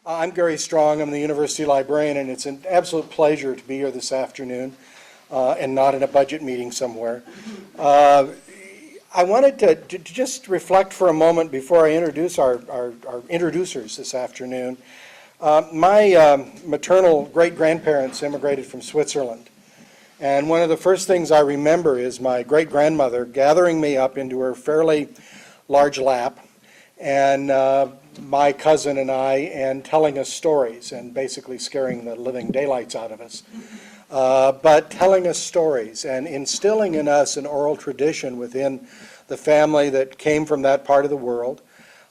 I'm Gary Strong. I'm the university librarian, and it's an absolute pleasure to be here this afternoon and not in a budget meeting somewhere. I wanted to just reflect for a moment before I introduce our introducers this afternoon. My maternal great-grandparents immigrated from Switzerland, and one of the first things I remember is my great-grandmother gathering me up into her fairly large lap, and my cousin and I, and telling us stories and basically scaring the living daylights out of us. But telling us stories and instilling in us an oral tradition within the family that came from that part of the world,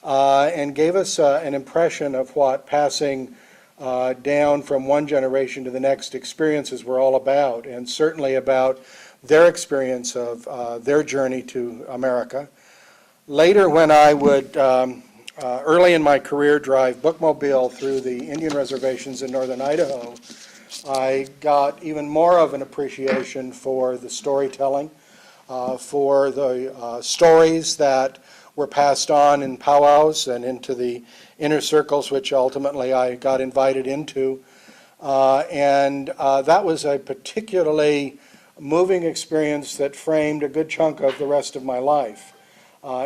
and gave us an impression of what passing down from one generation to the next experiences were all about, and certainly about their experience of their journey to America. Later, when I would, early in my career, drive bookmobile through the Indian reservations in northern Idaho, I got even more of an appreciation for the storytelling, for the stories that were passed on in powwows and into the inner circles, which ultimately I got invited into. And that was a particularly moving experience that framed a good chunk of the rest of my life.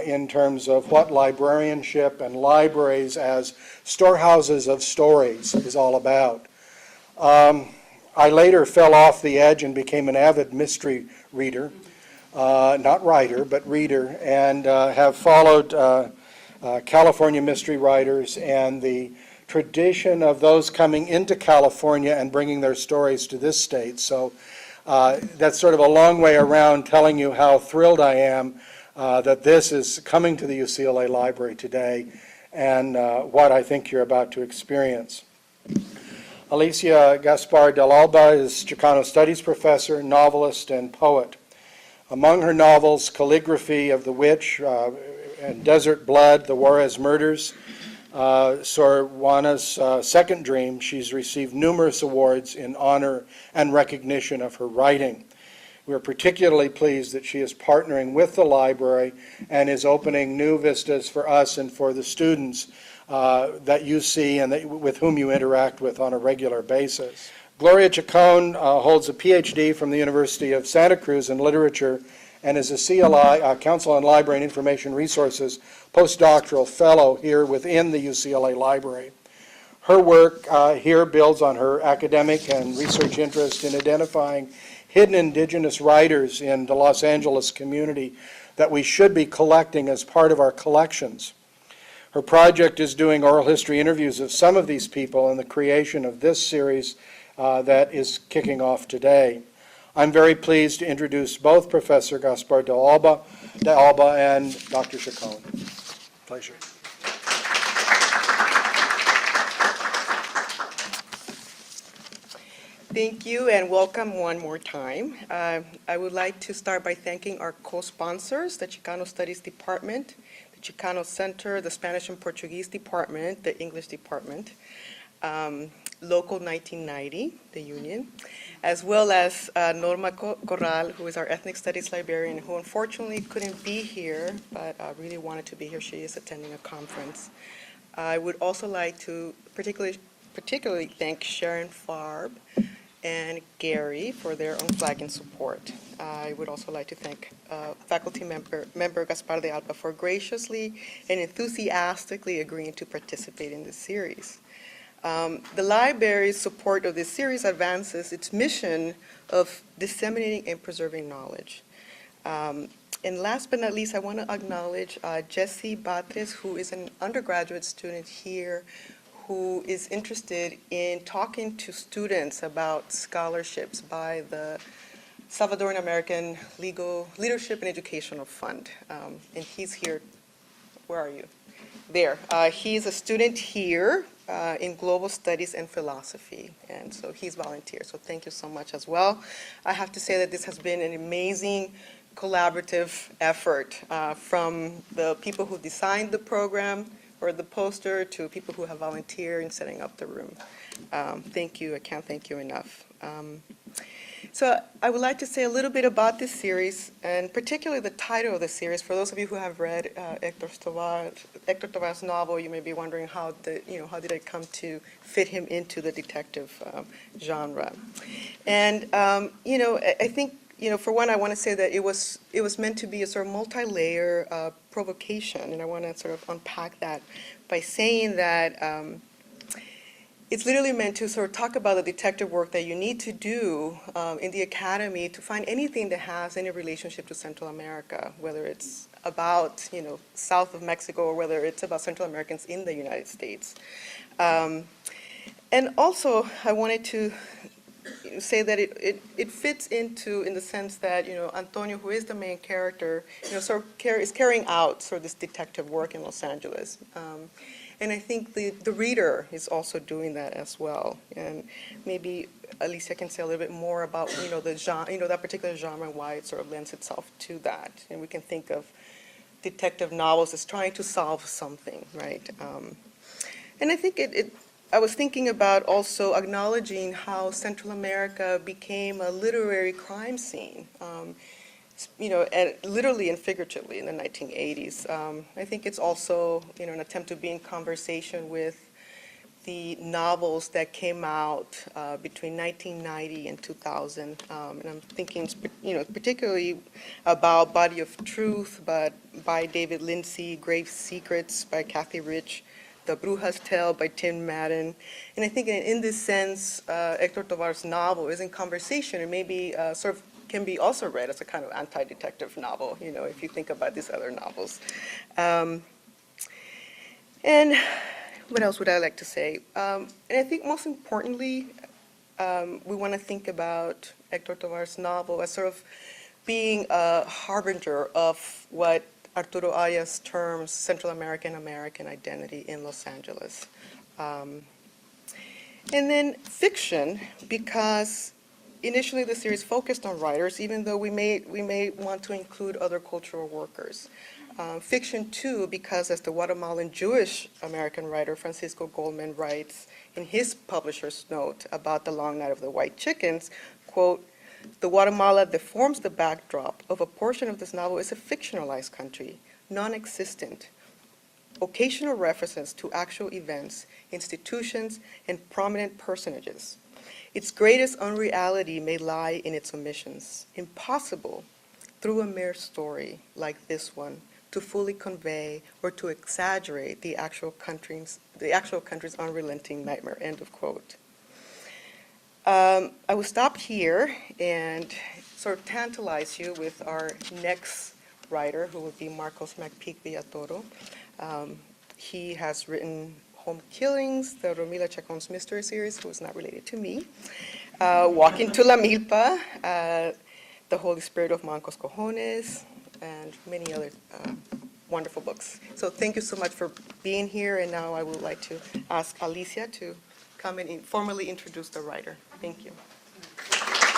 In terms of what librarianship and libraries as storehouses of stories is all about. I later fell off the edge and became an avid mystery reader, not writer, but reader, and have followed California mystery writers and the tradition of those coming into California and bringing their stories to this state. So that's sort of a long way around telling you how thrilled I am that this is coming to the UCLA Library today, and what I think you're about to experience. Alicia Gaspar del Alba is Chicano Studies professor, novelist, and poet. Among her novels, Calligraphy of the Witch and Desert Blood, The Juarez Murders, Sor Juana's Second Dream, she's received numerous awards in honor and recognition of her writing. We're particularly pleased that she is partnering with the library and is opening new vistas for us and for the students that you see and with whom you interact with on a regular basis. Gloria Chacon holds a Ph.D. from the University of Santa Cruz in literature and is a CLI, Council on Library and Information Resources, postdoctoral fellow here within the UCLA Library. Her work here builds on her academic and research interest in identifying hidden indigenous writers in the Los Angeles community that we should be collecting as part of our collections. Her project is doing oral history interviews of some of these people in the creation of this series that is kicking off today. I'm very pleased to introduce both Professor Gaspar de Alba and Dr. Chacon. Pleasure. Thank you and welcome one more time. I would like to start by thanking our co-sponsors, the Chicano Studies Department, the Chicano Center, the Spanish and Portuguese Department, the English Department, Local 1990, the union, as well as Norma Corral, who is our Ethnic Studies librarian, who unfortunately couldn't be here, but really wanted to be here. She is attending a conference. I would also like to particularly thank Sharon Farb and Gary for their unflagging support. I would also like to thank faculty member Gaspar de Alba for graciously and enthusiastically agreeing to participate in this series. The library's support of this series advances its mission of disseminating and preserving knowledge. And last but not least, I want to acknowledge Jessie Batres, who is an undergraduate student here, who is interested in talking to students about scholarships by the Salvadoran American Leadership and Educational Fund. And he's here. Where are you? There. He's a student here in Global Studies and Philosophy, and so he's volunteer. So thank you so much as well. I have to say that this has been an amazing collaborative effort from the people who designed the program or the poster to people who have volunteered in setting up the room. Thank you. I can't thank you enough. So I would like to say a little bit about this series, and particularly the title of the series. For those of you who have read Héctor Hector Tovar's novel, you may be wondering how did I come to fit him into the detective genre. And, I think, for one, I want to say that it was meant to be a sort of multi-layer provocation, and I want to sort of unpack that by saying that it's literally meant to sort of talk about the detective work that you need to do in the academy to find anything that has any relationship to Central America, whether it's about, south of Mexico or whether it's about Central Americans in the United States. And also, I wanted to say that it fits into, in the sense that, Antonio, who is the main character, sort of is carrying out sort of this detective work in Los Angeles. And I think the reader is also doing that as well. And maybe Alicia can say a little bit more about, the genre, that particular genre and why it sort of lends itself to that. And we can think of detective novels as trying to solve something, right? And I think I was thinking about also acknowledging how Central America became a literary crime scene, and literally and figuratively in the 1980s. I think it's also, an attempt to be in conversation with the novels that came out between 1990 and 2000. And I'm thinking, particularly about Body of Truth, but by David Lindsay, Grave Secrets by Kathy Rich, The Bruja's Tale by Tim Madden. And I think in this sense, Hector Tovar's novel is in conversation and maybe sort of can be also read as a kind of anti-detective novel, if you think about these other novels. And what else would I like to say? And I think most importantly, we want to think about Hector Tovar's novel as sort of being a harbinger of what Arturo Ayas terms Central American identity in Los Angeles. And then fiction, because initially the series focused on writers, even though we may want to include other cultural workers. Fiction too, because as the Guatemalan Jewish American writer Francisco Goldman writes in his publisher's note about The Long Night of the White Chickens, quote, "The Guatemala that forms the backdrop of a portion of this novel is a fictionalized country, non-existent. Occasional references to actual events, institutions, and prominent personages. Its greatest unreality may lie in its omissions. Impossible, through a mere story like this one, to fully convey or to exaggerate the actual country's unrelenting nightmare," end of quote. I will stop here and sort of tantalize you with our next writer, who will be Marcos Macpeak Villatoro. He has written Home Killings, the Gloria Chacon's mystery series, who is not related to me, Walking to La Milpa, The Holy Spirit of Mancos Cojones, and many other wonderful books. So thank you so much for being here, and now I would like to ask Alicia to come and formally introduce the writer. Thank you.